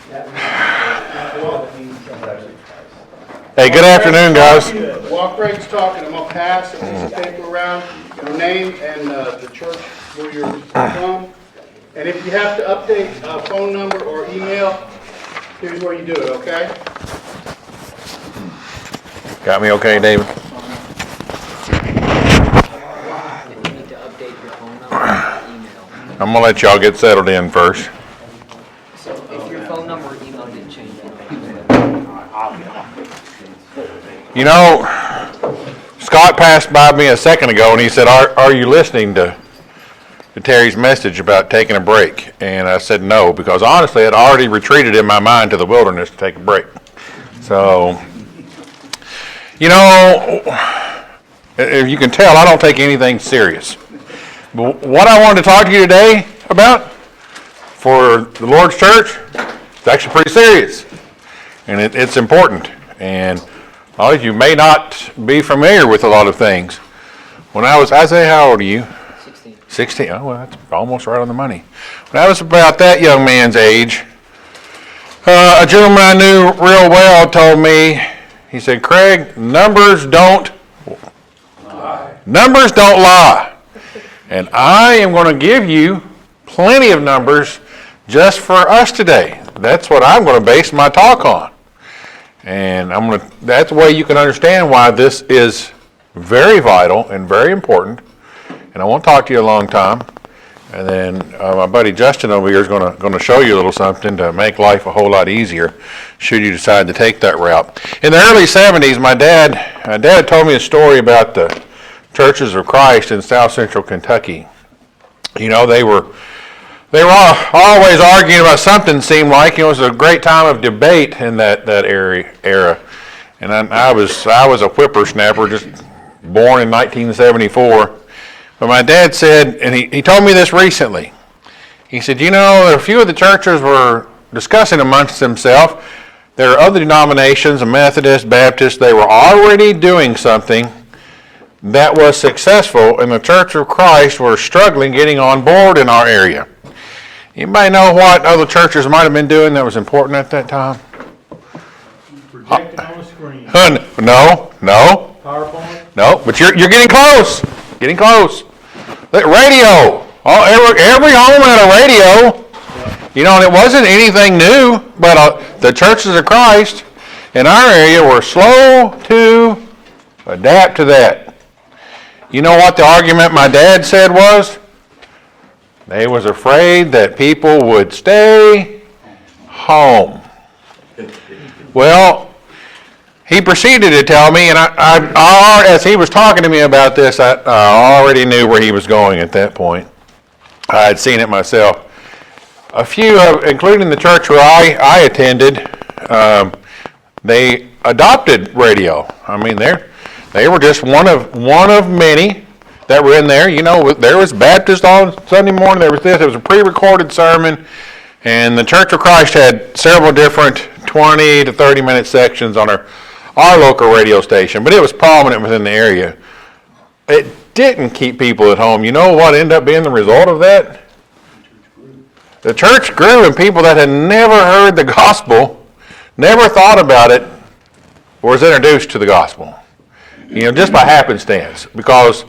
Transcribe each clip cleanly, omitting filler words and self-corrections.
Hey, good afternoon, guys. While Craig's talking, I'm gonna pass a piece of paper around, your name and the church where you're from. And if you have to update a phone number or email, here's where you do it, okay? Got me okay, David? You need to update your phone number or email. I'm gonna let y'all get settled in first. So if your phone number or email didn't change, You know, Scott passed by me a second ago and he said, are you listening to Terry's message about taking a break? And I said no, because honestly I'd already retreated in my mind to the wilderness to take a break. So, you know, if you can tell, I don't take anything serious. But what I wanted to talk to you today about for the Lord's church, it's actually pretty serious. And it's important. And you may not be familiar with a lot of things. When I say, how old are you? 16. 16? Oh, well, that's almost right on the money. When I was about that young man's age, a gentleman I knew real well told me, he said, Craig, numbers don't lie. Numbers don't lie. And I am going to give you plenty of numbers just for us today. That's what I'm going to base my talk on. And that's the way you can understand why this is very vital and very important. And I won't talk to you a long time. And then my buddy Justin over here is going to show you a little something to make life a whole lot easier should you decide to take that route. In the early 70s, my dad had told me a story about the Churches of Christ in South Central Kentucky. You know, they were always arguing about something, seemed like. It was a great time of debate in that era. And I was a whippersnapper, just born in 1974. But my dad said, and he told me this recently, he said, you know, a few of the churches were discussing amongst themselves, there are other denominations, Methodist, Baptist, they were already doing something that was successful, and the Church of Christ were struggling getting on board in our area. Anybody know what other churches might have been doing that was important at that time? Projecting on the screen. No. PowerPoint? No, but you're getting close. Getting close. Radio. Every home had a radio. You know, and it wasn't anything new, but the Churches of Christ in our area were slow to adapt to that. You know what the argument my dad said was? They was afraid that people would stay home. Well, he proceeded to tell me, and I as he was talking to me about this, I already knew where he was going at that point. I had seen it myself. A few, including the church where I attended, they adopted radio. I mean, they were just one of many that were in there. You know, there was Baptist on Sunday morning. There was this. It was a pre-recorded sermon, and the Church of Christ had several different 20 to 30-minute sections on our local radio station, but it was prominent within the area. It didn't keep people at home. You know what ended up being the result of that? The church grew, and people that had never heard the gospel, never thought about it, was introduced to the gospel. You know, just by happenstance, because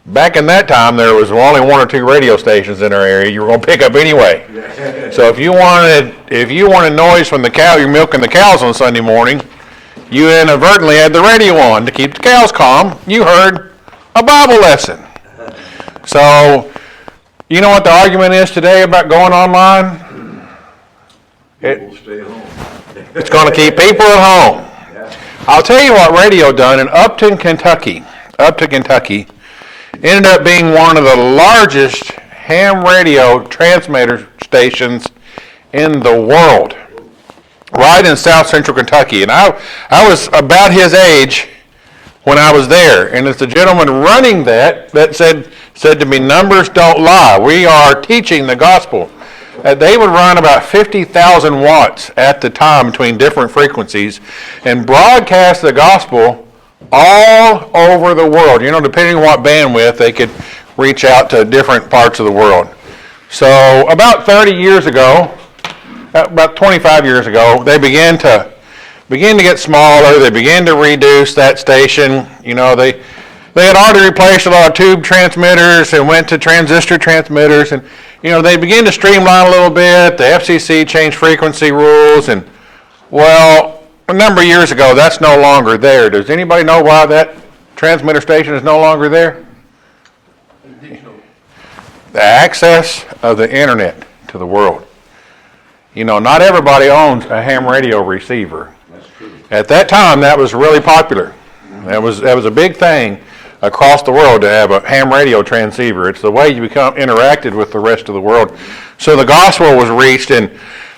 back in that time there was only one or two radio stations in our area you were going to pick up anyway. So if you wanted noise from the cow, you're milking the cows on Sunday morning, you inadvertently had the radio on to keep the cows calm. You heard a Bible lesson. So, you know what the argument is today about going online? Stay home. It's going to keep people at home. I'll tell you what radio done in Upton, Kentucky, ended up being one of the largest ham radio transmitter stations in the world, right in South Central Kentucky. And I was about his age when I was there, and it's the gentleman running that said to me, numbers don't lie. We are teaching the gospel. They would run about 50,000 watts at the time between different frequencies and broadcast the gospel all over the world. You know, depending on what bandwidth, they could reach out to different parts of the world. So about 30 years ago, about 25 years ago, they began to get smaller. They began to reduce that station. You know, they had already replaced a lot of tube transmitters and went to transistor transmitters, and you know, they began to streamline a little bit. The FCC changed frequency rules, and well, a number of years ago, that's no longer there. Does anybody know why that transmitter station is no longer there? The access of the internet to the world. You know, not everybody owns a ham radio receiver. At that time, that was really popular. That was a big thing across the world to have a ham radio transceiver. It's the way you become interacted with the rest of the world. So the gospel was reached, and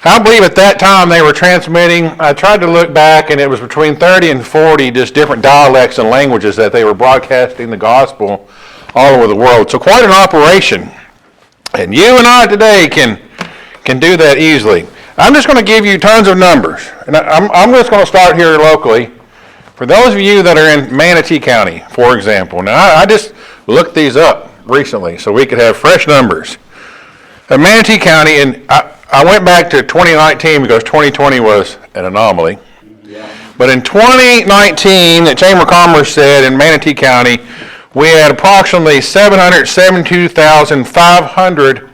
I believe at that time they were transmitting, I tried to look back, and it was between 30 and 40 just different dialects and languages that they were broadcasting the gospel all over the world. So quite an operation. And you and I today can do that easily. I'm just going to give you tons of numbers. And I'm just going to start here locally. For those of you that are in Manatee County, for example, now I just looked these up recently so we could have fresh numbers. In Manatee County, and I went back to 2019 because 2020 was an anomaly. But in 2019, the Chamber of Commerce said in Manatee County, we had approximately 772,500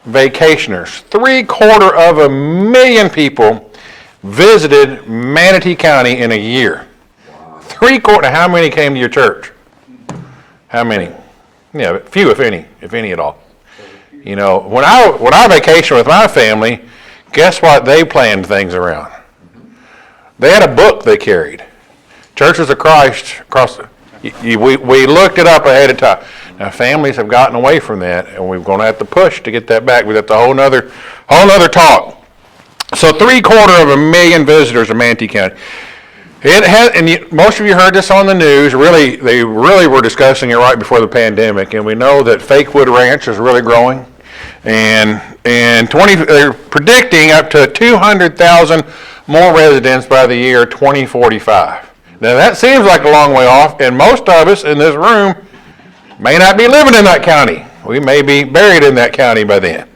vacationers. 750,000 people visited Manatee County in a year. Now, how many came to your church? How many? Yeah, few, if any at all. You know, when I vacation with my family, guess what they planned things around? They had a book they carried. Churches of Christ across the, we looked it up ahead of time. Now families have gotten away from that, and we're going to have to push to get that back. That's a whole nother talk. So 750,000 visitors in Manatee County. It has, and most of you heard this on the news. They really were discussing it right before the pandemic, and we know that Fakewood Ranch is really growing, and they're predicting up to 200,000 more residents by the year 2045. Now that seems like a long way off, and most of us in this room may not be living in that county. We may be buried in that county by then.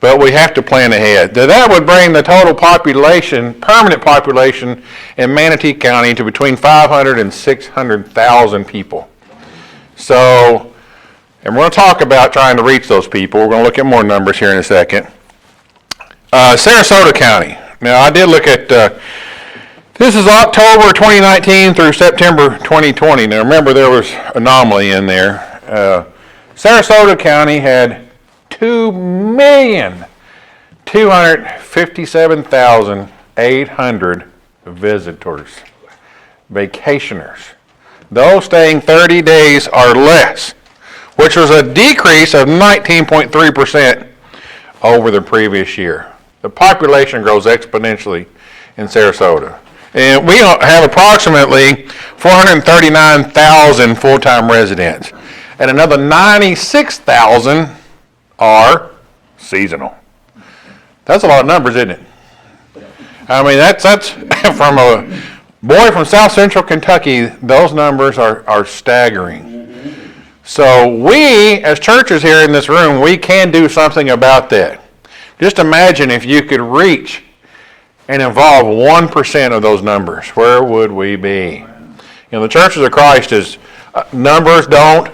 But we have to plan ahead. That would bring the total population, permanent population in Manatee County to between 500 and 600,000 people. So, and we're going to talk about trying to reach those people. We're going to look at more numbers here in a second. Sarasota County. Now, I did look at, this is October 2019 through September 2020. Now, remember there was anomaly in there. Sarasota County had 2,257,800 visitors, vacationers, those staying 30 days or less, which was a decrease of 19.3% over the previous year. The population grows exponentially in Sarasota. And we have approximately 439,000 full-time residents, and another 96,000 are seasonal. That's a lot of numbers, isn't it? I mean, that's from a boy from South Central Kentucky. Those numbers are staggering. So we, as churches here in this room, we can do something about that. Just imagine if you could reach and involve 1% of those numbers. Where would we be? You know, the Churches of Christ is, numbers don't.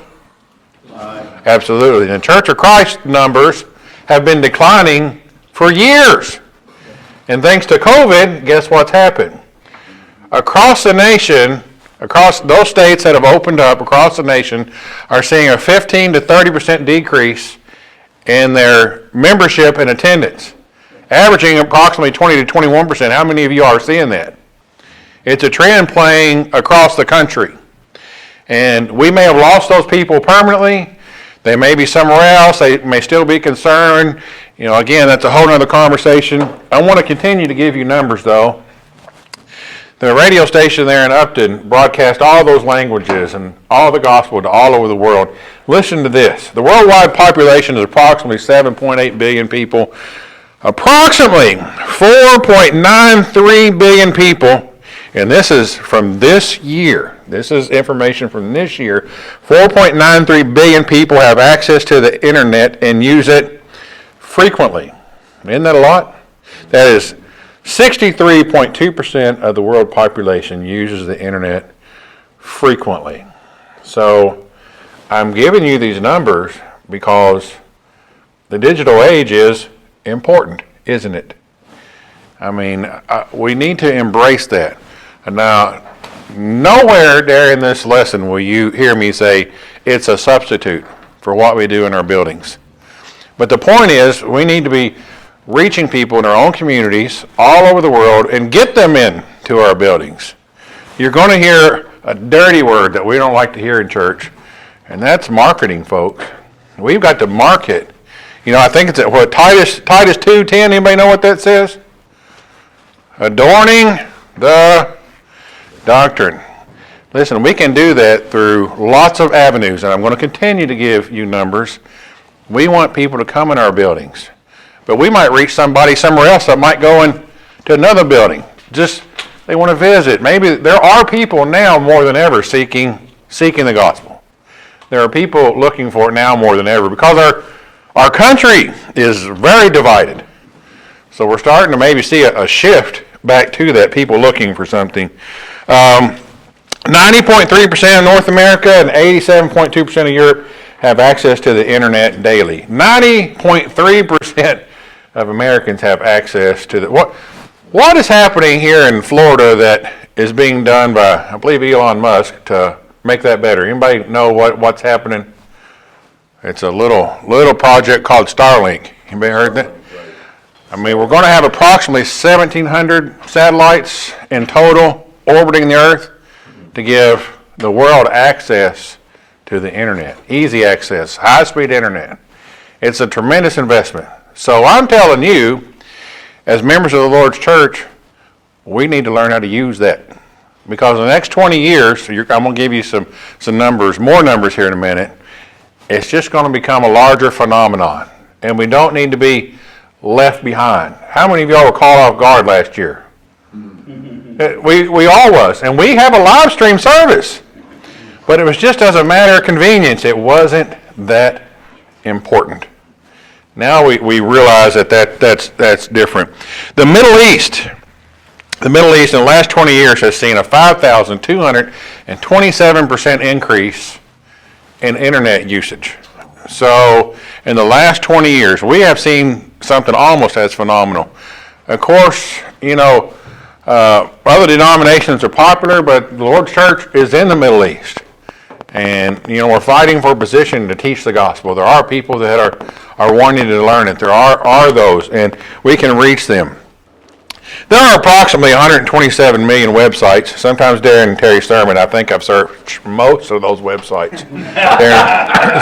Absolutely. The Church of Christ numbers have been declining for years. And thanks to COVID, guess what's happened? Across the nation, across those states that have opened up across the nation, are seeing a 15 to 30% decrease in their membership and attendance, averaging approximately 20 to 21%. How many of you are seeing that? It's a trend playing across the country. And we may have lost those people permanently. They may be somewhere else. They may still be concerned. You know, again, that's a whole other conversation. I want to continue to give you numbers, though. The radio station there in Upton broadcast all those languages and all the gospel to all over the world. Listen to this. The worldwide population is approximately 7.8 billion people. Approximately 4.93 billion people, and this is from this year. This is information from this year. 4.93 billion people have access to the internet and use it frequently. Isn't that a lot? That is 63.2% of the world population uses the internet frequently. So I'm giving you these numbers because the digital age is important, isn't it? I mean, we need to embrace that. Now, nowhere during this lesson will you hear me say it's a substitute for what we do in our buildings. But the point is, we need to be reaching people in our own communities all over the world and get them into our buildings. You're going to hear a dirty word that we don't like to hear in church, and that's marketing, folks. We've got to market. You know, I think it's at what, Titus 2:10, anybody know what that says? Adorning the doctrine. Listen, we can do that through lots of avenues, and I'm going to continue to give you numbers. We want people to come in our buildings, but we might reach somebody somewhere else that might go into another building. Just, they want to visit. Maybe there are people now more than ever seeking the gospel. There are people looking for it now more than ever because our country is very divided. So we're starting to maybe see a shift back to that, people looking for something. 90.3% of North America and 87.2% of Europe have access to the internet daily. 90.3% of Americans have access to the... What is happening here in Florida that is being done by, I believe, Elon Musk to make that better? Anybody know what's happening? It's a little project called Starlink. Anybody heard that? I mean, we're going to have approximately 1,700 satellites in total orbiting the Earth to give the world access to the internet. Easy access, high-speed internet. It's a tremendous investment. So I'm telling you, as members of the Lord's church, we need to learn how to use that. Because in the next 20 years, I'm going to give you some numbers, more numbers here in a minute, it's just going to become a larger phenomenon. And we don't need to be left behind. How many of y'all were caught off guard last year? We all was. And we have a live stream service. But it was just as a matter of convenience. It wasn't that important. Now we realize that's different. The Middle East in the last 20 years has seen a 5,227% increase in internet usage. So in the last 20 years, we have seen something almost as phenomenal. Of course, you know, other denominations are popular, but the Lord's church is in the Middle East. And, you know, we're fighting for a position to teach the gospel. There are people that are wanting to learn it. There are those, and we can reach them. There are approximately 127 million websites. Sometimes during Terry's sermon, I think I've searched most of those websites.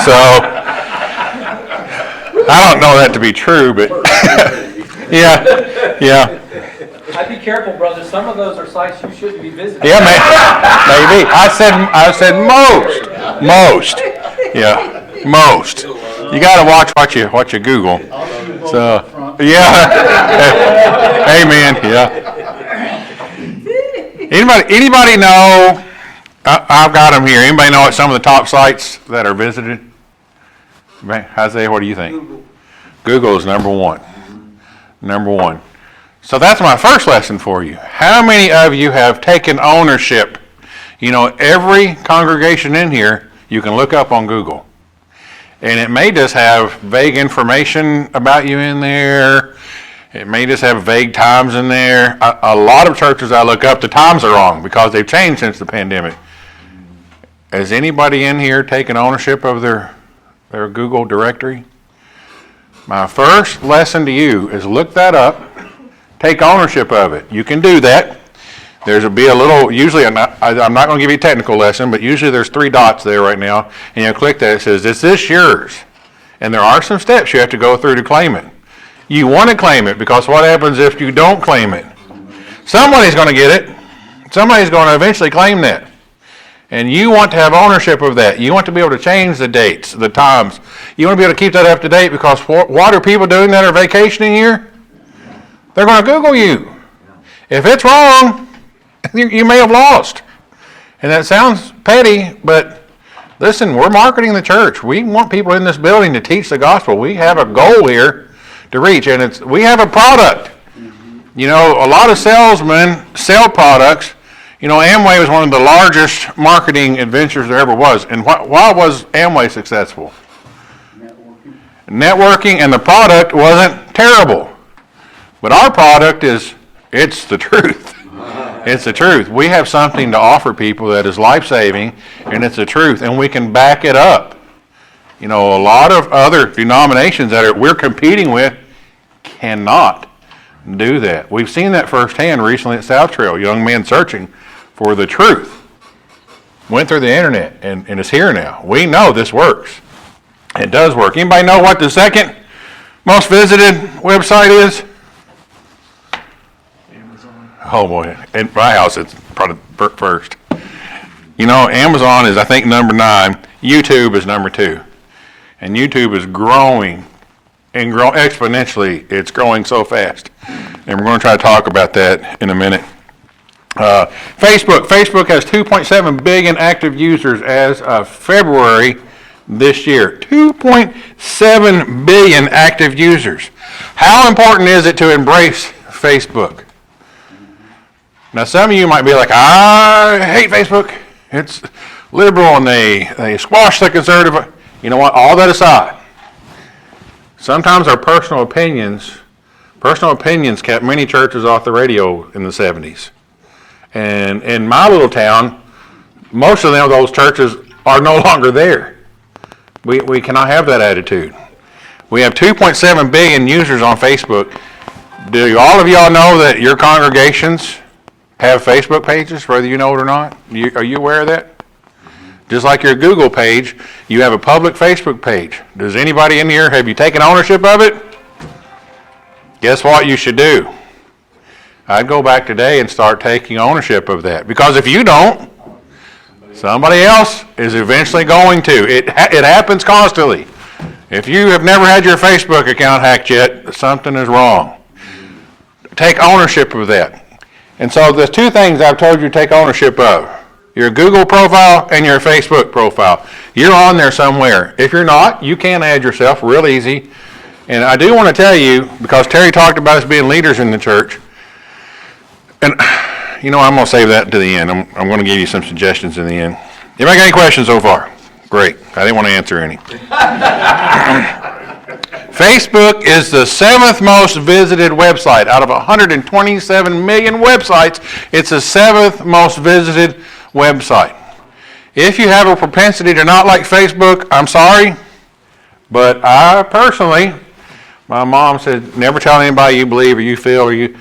So, I don't know that to be true, but yeah. I'd be careful, brother. Some of those are sites you shouldn't be visiting. Yeah, maybe. I said most. Yeah, most. You got to watch what you Google. So, yeah. Amen. Yeah. Anybody know? I've got them here. Anybody know what some of the top sites that are visited? Isaiah, what do you think? Google is number one. Number one. So that's my first lesson for you. How many of you have taken ownership? You know, every congregation in here, you can look up on Google. And it may just have vague information about you in there. It may just have vague times in there. A lot of churches I look up, the times are wrong because they've changed since the pandemic. Has anybody in here taken ownership of their Google directory? My first lesson to you is look that up. Take ownership of it. You can do that. There'll be a little, usually, I'm not going to give you a technical lesson, but usually there's 3 dots there right now, and you click that, it says, is this yours? And there are some steps you have to go through to claim it. You want to claim it, because what happens if you don't claim it? Somebody's going to get it. Somebody's going to eventually claim that. And you want to have ownership of that. You want to be able to change the dates, the times. You want to be able to keep that up to date, because what are people doing that are vacationing here? They're going to Google you. If it's wrong, you may have lost. And that sounds petty, but listen, we're marketing the church. We want people in this building to teach the gospel. We have a goal here to reach, and we have a product. You know, a lot of salesmen sell products. You know, Amway was one of the largest marketing adventures there ever was. And why was Amway successful? Networking, and the product wasn't terrible. But our product it's the truth. It's the truth. We have something to offer people that is life-saving, and it's the truth, and we can back it up. You know, a lot of other denominations that we're competing with cannot do that. We've seen that firsthand recently at South Trail. Young men searching for the truth went through the internet and is here now. We know this works. It does work. Anybody know what the second most visited website is? Amazon. Oh boy, in my house it's probably first. You know, Amazon is I think number 9. YouTube is number 2. And YouTube is growing and grow exponentially. It's growing so fast. And we're going to try to talk about that in a minute. Facebook has 2.7 billion active users as of February this year. 2.7 billion active users. How important is it to embrace Facebook? Now, some of you might be like, I hate Facebook. It's liberal and they squash the conservative. You know what? All that aside, sometimes our personal opinions kept many churches off the radio in the 70s. And in my little town, most of those churches are no longer there. We cannot have that attitude. We have 2.7 billion users on Facebook. Do all of y'all know that your congregations have Facebook pages, whether you know it or not? Are you aware of that? Just like your Google page, you have a public Facebook page. Does anybody in here, have you taken ownership of it? Guess what you should do? I'd go back today and start taking ownership of that. Because if you don't, somebody else is eventually going to. It happens constantly. If you have never had your Facebook account hacked yet, something is wrong. Take ownership of that. And so there's 2 things I've told you to take ownership of. Your Google profile and your Facebook profile. You're on there somewhere. If you're not, you can add yourself real easy. And I do want to tell you, because Terry talked about us being leaders in the church, and you know, I'm going to save that to the end. I'm going to give you some suggestions in the end. Anybody got any questions so far? Great. I didn't want to answer any. Facebook is the 7th most visited website. Out of 127 million websites, it's the 7th most visited website. If you have a propensity to not like Facebook, I'm sorry, but I personally, my mom said, never tell anybody you believe or you feel or you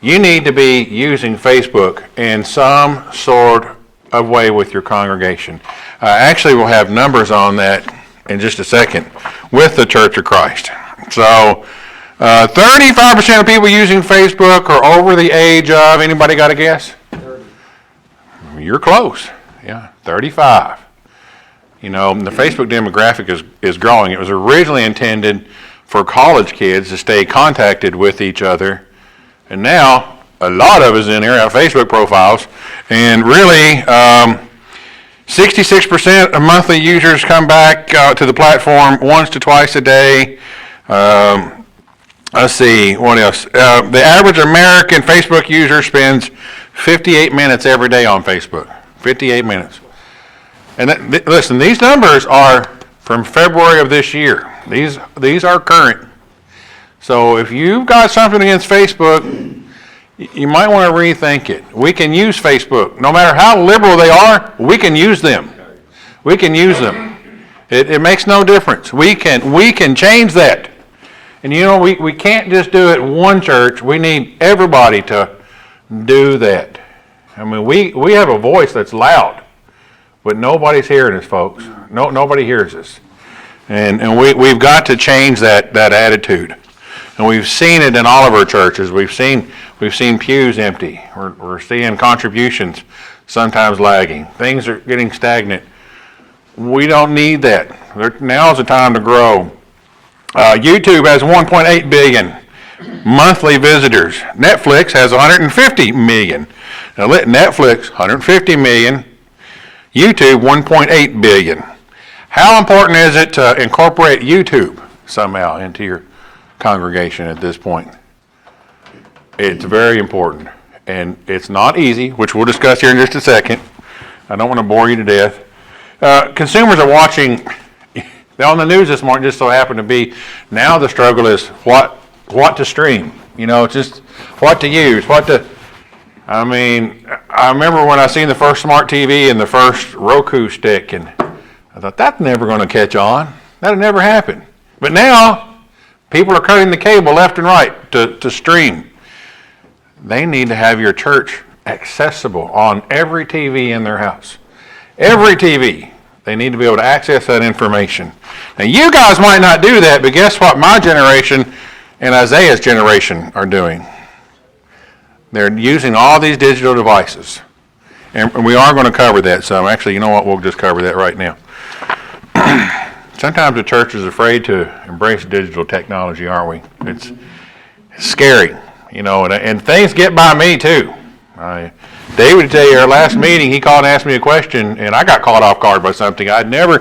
need to be using Facebook in some sort of way with your congregation. Actually, we'll have numbers on that in just a second with the Church of Christ. So 35% of people using Facebook are over the age of, anybody got a guess? 30. You're close. Yeah, 35. You know, the Facebook demographic is growing. It was originally intended for college kids to stay contacted with each other. And now, a lot of us in here have Facebook profiles. And really, 66% of monthly users come back to the platform once to twice a day. Let's see, what else? The average American Facebook user spends 58 minutes every day on Facebook. 58 minutes. And listen, these numbers are from February of this year. These are current. So if you've got something against Facebook, you might want to rethink it. We can use Facebook. No matter how liberal they are, we can use them. We can use them. It makes no difference. We can change that. And you know, we can't just do it in one church. We need everybody to do that. I mean, we have a voice that's loud, but nobody's hearing us, folks. Nobody hears us. And we've got to change that attitude. And we've seen it in all of our churches. We've seen pews empty. We're seeing contributions sometimes lagging. Things are getting stagnant. We don't need that. Now's the time to grow. YouTube has 1.8 billion monthly visitors. Netflix has 150 million. Now, Netflix, 150 million. YouTube, 1.8 billion. How important is it to incorporate YouTube somehow into your congregation at this point? It's very important. And it's not easy, which we'll discuss here in just a second. I don't want to bore you to death. Consumers are watching, on the news this morning just so happened to be, now the struggle is what to stream. You know, just what to use, I remember when I seen the first smart TV and the first Roku stick, and I thought, that's never going to catch on. That'll never happen. But now, people are cutting the cable left and right to stream. They need to have your church accessible on every TV in their house. Every TV. They need to be able to access that information. Now, you guys might not do that, but guess what my generation and Isaiah's generation are doing? They're using all these digital devices. And we are going to cover that some. Actually, you know what? We'll just cover that right now. Sometimes the church is afraid to embrace digital technology, aren't we? It's scary, you know, and things get by me too. David would tell you, our last meeting, he called and asked me a question, and I got caught off guard by something I'd never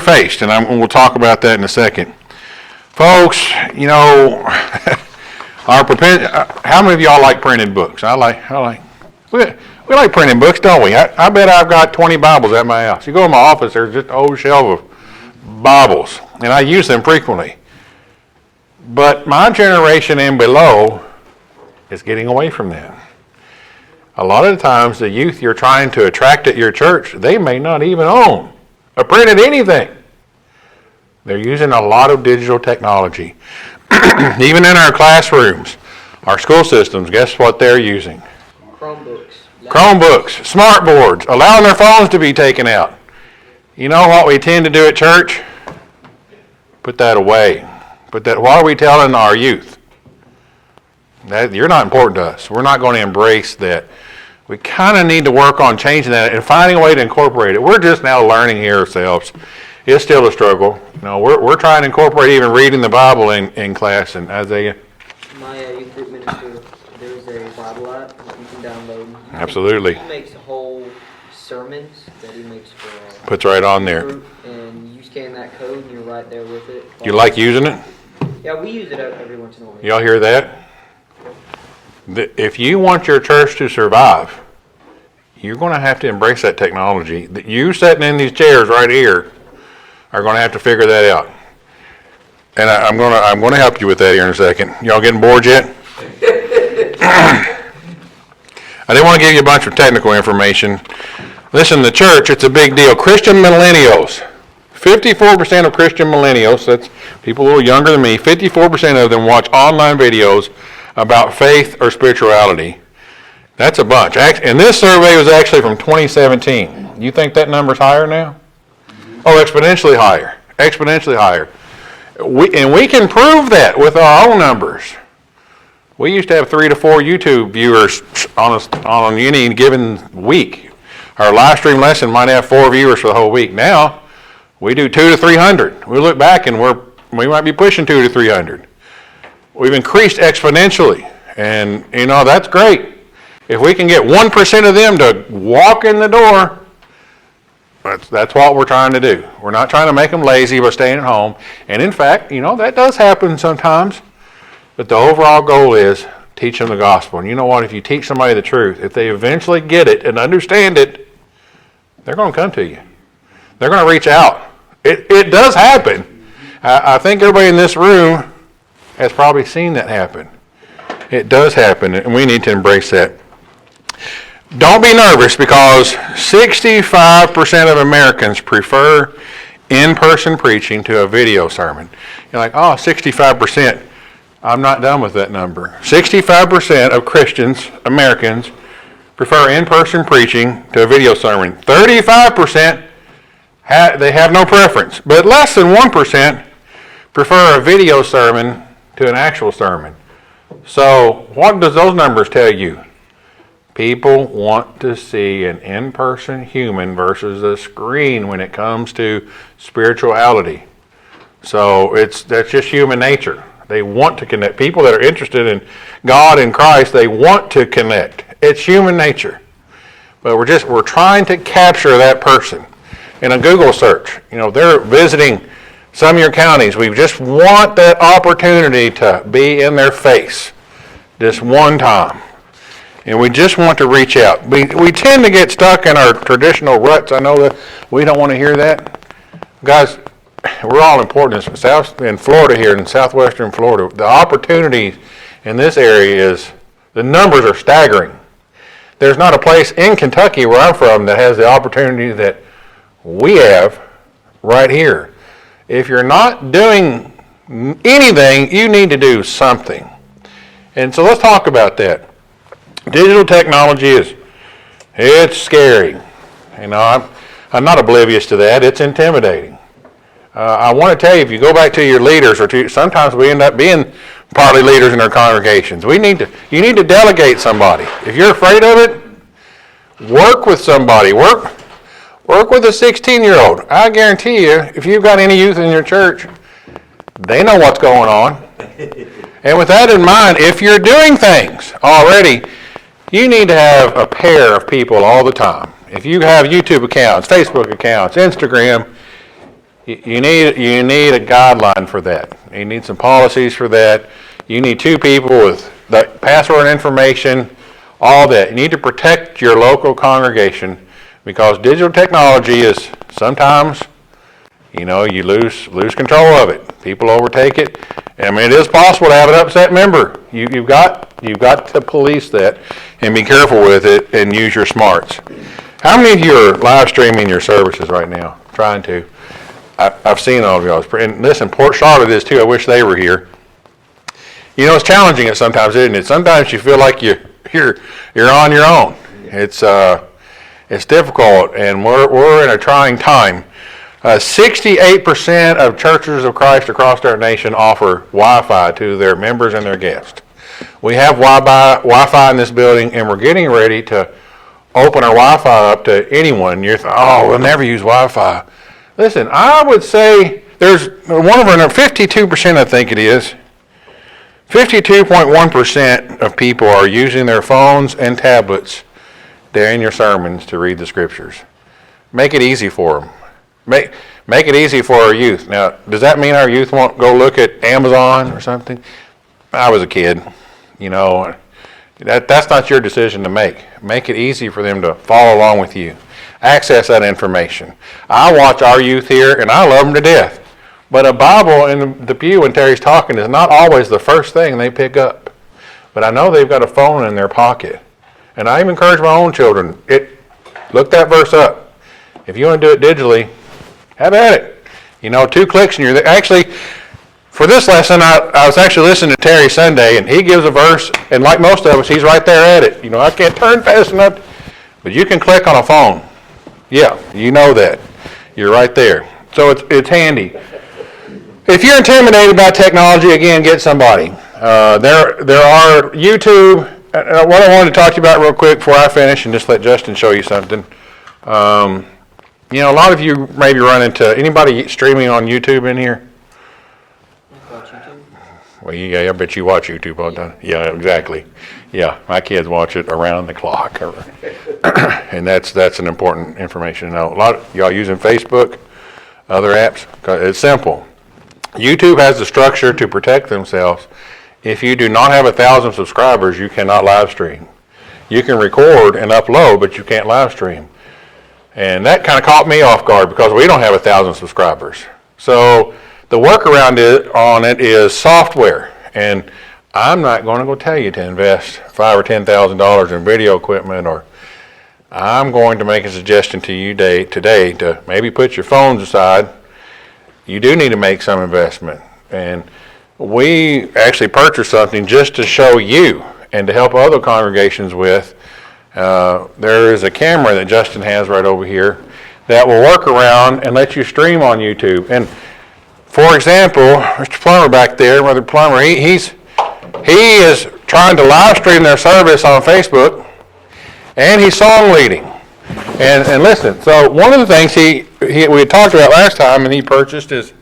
faced, and we'll talk about that in a second. Folks, you know, how many of y'all like printed books? We like printed books, don't we? I bet I've got 20 Bibles at my house. You go in my office, there's just a whole shelf of Bibles, and I use them frequently. But my generation and below is getting away from that. A lot of the times, the youth you're trying to attract at your church, they may not even own a printed anything. They're using a lot of digital technology. Even in our classrooms, our school systems, guess what they're using? Chromebooks, smart boards, allowing their phones to be taken out. You know what we tend to do at church? Put that away. What are we telling our youth? That you're not important to us. We're not going to embrace that. We kind of need to work on changing that and finding a way to incorporate it. We're just now learning here ourselves. It's still a struggle. You know, we're trying to incorporate even reading the Bible in class. And Isaiah? My youth group minister, there's a Bible app that you can download. Absolutely. He makes whole sermons that he makes for puts right on there. Group, and you scan that code and you're right there with it. You like using it? Yeah, we use it every once in a while. Y'all hear that? If you want your church to survive, you're going to have to embrace that technology. You sitting in these chairs right here are going to have to figure that out. And I'm going to help you with that here in a second. Y'all getting bored yet? I didn't want to give you a bunch of technical information. Listen, the church, it's a big deal. Christian millennials. 54% of Christian millennials, that's people a little younger than me, 54% of them watch online videos about faith or spirituality. That's a bunch. And this survey was actually from 2017. You think that number's higher now? Oh, exponentially higher. Exponentially higher. We can prove that with our own numbers. We used to have 3 to 4 YouTube viewers on any given week. Our live stream lesson might have 4 viewers for the whole week. Now, we do 200 to 300. We look back and we might be pushing 200 to 300. We've increased exponentially, and you know that's great. If we can get 1% of them to walk in the door, that's what we're trying to do. We're not trying to make them lazy by staying at home. And in fact, you know, that does happen sometimes. But the overall goal is teach them the gospel. And you know what? If you teach somebody the truth, if they eventually get it and understand it, they're going to come to you. They're going to reach out. It does happen. I think everybody in this room has probably seen that happen. It does happen, and we need to embrace that. Don't be nervous, because 65% of Americans prefer in-person preaching to a video sermon. You're like, oh, 65%. I'm not done with that number. 65% of Christians, Americans, prefer in-person preaching to a video sermon. 35%, they have no preference. But less than 1% prefer a video sermon to an actual sermon. So what does those numbers tell you? People want to see an in-person human versus a screen when it comes to spirituality. So that's just human nature. They want to connect. People that are interested in God and Christ, they want to connect. It's human nature. But we're trying to capture that person. In a Google search, you know, they're visiting some of your counties. We just want that opportunity to be in their face, this one time. And we just want to reach out. We tend to get stuck in our traditional ruts. I know that we don't want to hear that. Guys, we're all important in Florida here, in southwestern Florida. The opportunities in this area the numbers are staggering. There's not a place in Kentucky where I'm from that has the opportunity that we have right here. If you're not doing anything, you need to do something. And so let's talk about that. Digital technology it's scary. You know, I'm not oblivious to that. It's intimidating. I want to tell you, if you go back to your leaders, sometimes we end up being partly leaders in our congregations. You need to delegate somebody. If you're afraid of it, work with somebody. Work with a 16-year-old. I guarantee you, if you've got any youth in your church, they know what's going on. And with that in mind, if you're doing things already, you need to have a pair of people all the time. If you have YouTube accounts, Facebook accounts, Instagram, you need a guideline for that. You need some policies for that. You need two people with the password information, all that. You need to protect your local congregation because digital technology is sometimes, you lose control of it. People overtake it. I mean, it is possible to have an upset member. You've got to police that and be careful with it and use your smarts. How many of you are live streaming your services right now? Trying to. I've seen all of y'all. And listen, Port Charlotte is too. I wish they were here. It's challenging sometimes, isn't it? Sometimes you feel like you're on your own. It's difficult, and we're in a trying time. 68% of churches of Christ across our nation offer Wi-Fi to their members and their guests. We have Wi-Fi in this building, and we're getting ready to open our Wi-Fi up to anyone. You're we'll never use Wi-Fi. Listen, I would say there's 52%, I think it is. 52.1% of people are using their phones and tablets during your sermons to read the scriptures. Make it easy for them. Make it easy for our youth. Now, does that mean our youth won't go look at Amazon or something? I was a kid. That's not your decision to make. Make it easy for them to follow along with you. Access that information. I watch our youth here, and I love them to death. But a Bible in the pew when Terry's talking is not always the first thing they pick up. But I know they've got a phone in their pocket. And I even encourage my own children, look that verse up. If you want to do it digitally, have at it. 2 clicks and you're there. Actually, for this lesson, I was actually listening to Terry Sunday, and he gives a verse, and like most of us, he's right there at it. I can't turn fast enough, but you can click on a phone. Yeah, you know that. You're right there. So it's handy. If you're intimidated by technology, again, get somebody. There are YouTube. What I wanted to talk to you about real quick before I finish and just let Justin show you something. A lot of you maybe run into anybody streaming on YouTube in here? Watch YouTube? Well, yeah, I bet you watch YouTube all the time. Yeah, exactly. Yeah, my kids watch it around the clock. And that's an important information to know. A lot of y'all using Facebook, other apps. It's simple. YouTube has the structure to protect themselves. If you do not have 1,000 subscribers, you cannot live stream. You can record and upload, but you can't live stream. And that kind of caught me off guard because we don't have 1,000 subscribers. So the workaround on it is software. And I'm not going to go tell you to invest $5,000 or $10,000 in video equipment, or I'm going to make a suggestion to you today to maybe put your phones aside. You do need to make some investment. And we actually purchased something just to show you and to help other congregations with. There is a camera that Justin has right over here that will work around and let you stream on YouTube. And for example, Mr. Plummer back there, Brother Plummer, he is trying to live stream their service on Facebook, and he's song leading. And listen, so one of the things we had talked about last time, and he purchased is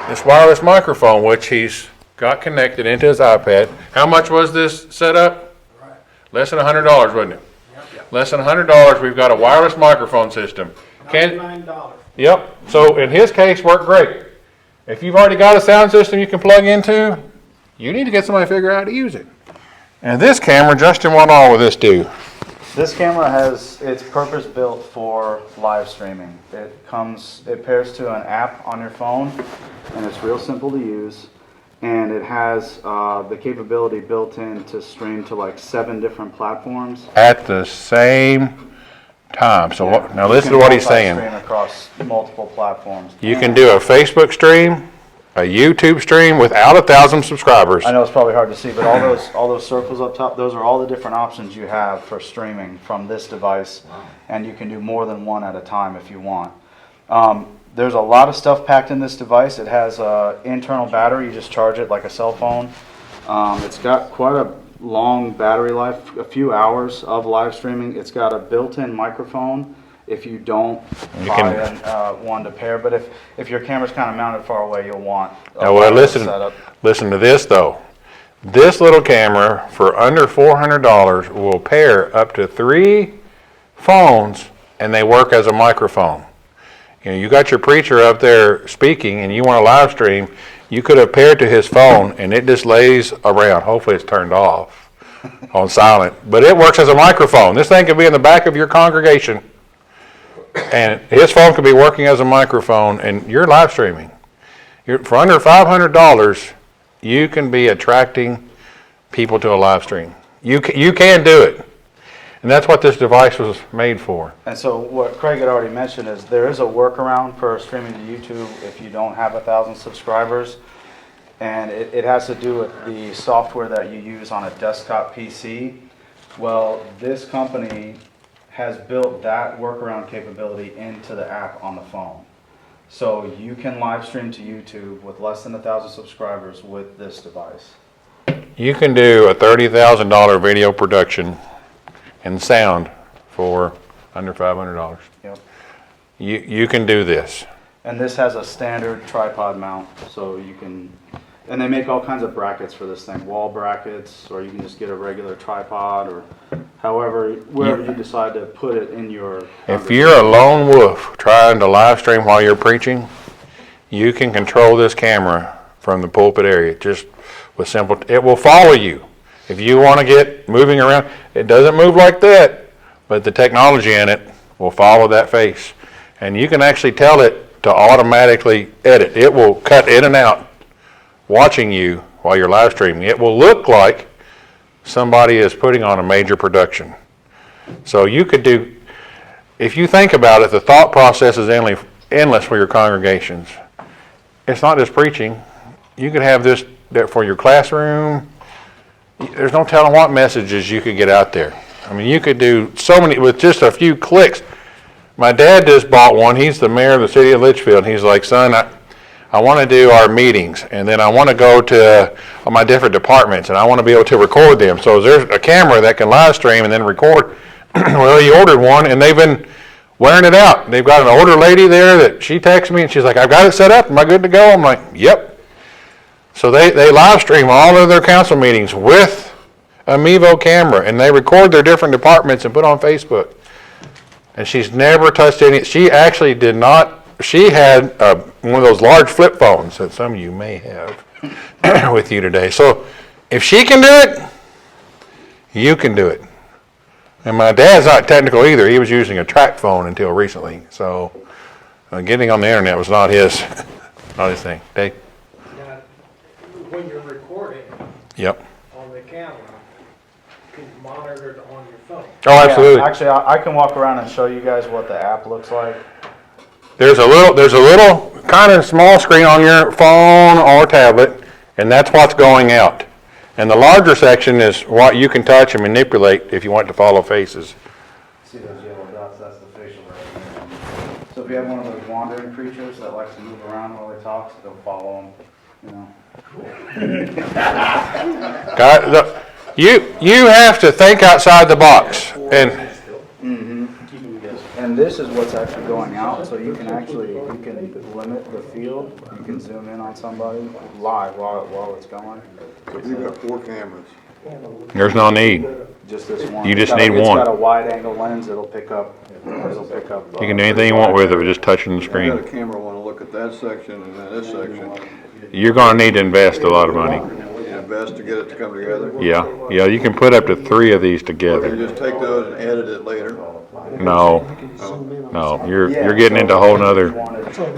this wireless microphone, which he's got connected into his iPad. How much was this set up? Less than $100, wasn't it? Less than $100, we've got a wireless microphone system. $99. Yep, so in his case, worked great. If you've already got a sound system you can plug into, you need to get somebody to figure out how to use it. And this camera, Justin, what all will this do? This camera it's purpose built for live streaming. It pairs to an app on your phone, and it's real simple to use. And it has the capability built in to stream to like 7 different platforms. At the same time. So Yeah. now listen to what he's saying. Stream across multiple platforms. You can do a Facebook stream, a YouTube stream without 1,000 subscribers. I know it's probably hard to see, but all those circles up top, those are all the different options you have for streaming from this device, and you can do more than one at a time if you want. There's a lot of stuff packed in this device. It has an internal battery. You just charge it like a cell phone. It's got quite a long battery life, a few hours of live streaming. It's got a built-in microphone if you don't buy one to pair. But if your camera's kind of mounted far away, you'll want a listen to this though. This little camera for under $400 will pair up to 3 phones, and they work as a microphone. You know, you got your preacher up there speaking and you want to live stream, you could have paired to his phone and it just lays around. Hopefully it's turned off on silent, but it works as a microphone. This thing could be in the back of your congregation and his phone could be working as a microphone and you're live streaming. For under $500, you can be attracting people to a live stream. You can do it. And that's what this device was made for. And so what Craig had already mentioned is there is a workaround for streaming to YouTube if you don't have 1,000 subscribers. And it has to do with the software that you use on a desktop PC. Well, this company has built that workaround capability into the app on the phone. So you can live stream to YouTube with less than 1,000 subscribers with this device. You can do a $30,000 video production and sound for under $500. Yep. You can do this. And this has a standard tripod mount, so you can, and they make all kinds of brackets for this thing, wall brackets, or you can just get a regular tripod, or wherever you decide to put it in your. If you're a lone wolf trying to live stream while you're preaching, you can control this camera from the pulpit area just with simple, it will follow you. If you want to get moving around, it doesn't move like that, but the technology in it will follow that face. And you can actually tell it to automatically edit. It will cut in and out watching you while you're live streaming. It will look like somebody is putting on a major production. So you could do, if you think about it, the thought process is endless for your congregations. It's not just preaching. You could have this for your classroom. There's no telling what messages you could get out there. I mean, you could do so many with just a few clicks. My dad just bought one. He's the mayor of the city of Litchfield. And he's like, son, I want to do our meetings, and then I want to go to my different departments, and I want to be able to record them. So there's a camera that can live stream and then record. Well, he ordered one, and they've been wearing it out. They've got an older lady there that she texts me, and she's like, I've got it set up. Am I good to go? I'm like, yep. So they live stream all of their council meetings with a Mevo camera, and they record their different departments and put on Facebook. And she's never touched any. She actually did not. She had one of those large flip phones that some of you may have with you today. So if she can do it, you can do it. And my dad's not technical either. He was using a track phone until recently. So getting on the internet was not his thing. Dave? Now, when you're recording Yep. on the camera, you can monitor it on your phone. Oh, absolutely. Yeah, actually, I can walk around and show you guys what the app looks like. There's a little kind of small screen on your phone or tablet, and that's what's going out. And the larger section is what you can touch and manipulate if you want to follow faces. See those yellow dots? That's the facial recognition. So if you have one of those wandering creatures that likes to move around while he talks, they'll follow him. You have to think outside the box. And this is what's actually going out, so you can limit the field. You can zoom in on somebody live while it's going. You've got 4 cameras. There's no need. Just this one. You just It's need one. It's got a wide angle lens. It'll pick up. You can do anything you want with it, just touching the I got screen. a camera, want to look at that section and then this section. You're going to need to invest a lot of money. Yeah. invest to get it to come together? Yeah, you can put up to 3 of these You together. just take those and edit it later? No, you're getting into a whole nother,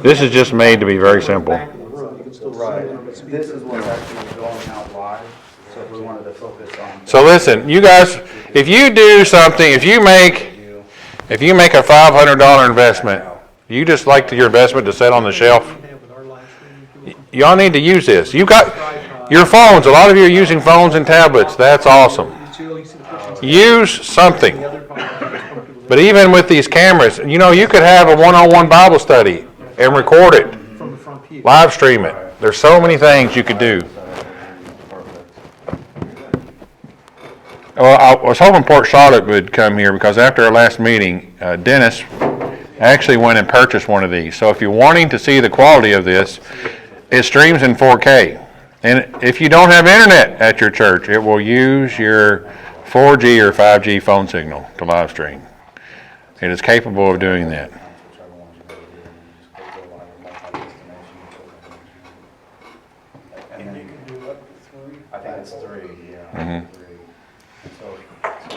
this is just made to be very simple. Right. This is what's actually going out live, so if we wanted to focus on. So listen, you guys, if you do something, if you make a $500 investment, you just like your investment to sit on the shelf, y'all need to use this. You got your phones, a lot of you are using phones and tablets, that's awesome. Use something. But even with these cameras, you could have a one-on-one Bible study and record it, live stream it. There's so many things you could do. Well, I was hoping Port Charlotte would come here because after our last meeting, Dennis actually went and purchased one of these. So if you're wanting to see the quality of this, it streams in 4K. And if you don't have internet at your church, it will use your 4G or 5G phone signal to live stream. It is capable of doing that. And then you can do up to 3? I think it's 3, yeah. 3. So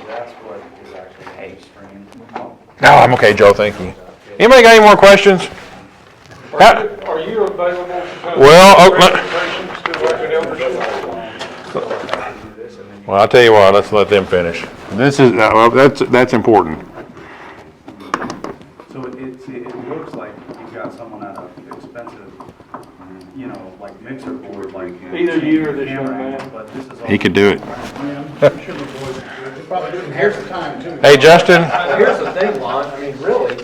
that's what is actually streamed. No, I'm okay, Joe, thank you. Anybody got any more questions? Are you available to come Well, presentations to like an eldership? Well, I'll tell you what, let's let them finish. This is, that's important. So it looks like you've got someone at an expensive, like mixer board, like. Either you or this young man. But this is all. He could do it. Here's the time, too. Hey, Justin, Well, here's the thing, Lon, I mean, really,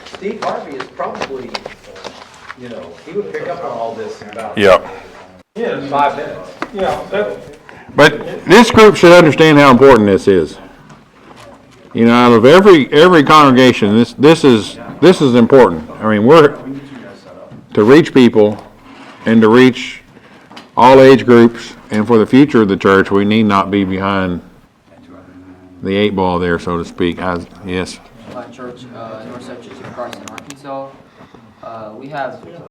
Steve Harvey is probably, he would pick up on all this in about yeah. 5 minutes. Yeah, that, But this group should understand how important this is. Out of every congregation, this is important. I mean, we're to reach people and to reach all age groups, and for the future of the church, we need not be behind the 8 ball there, so to speak. Yes. Church, North Central Church of Christ in Arkansas. We have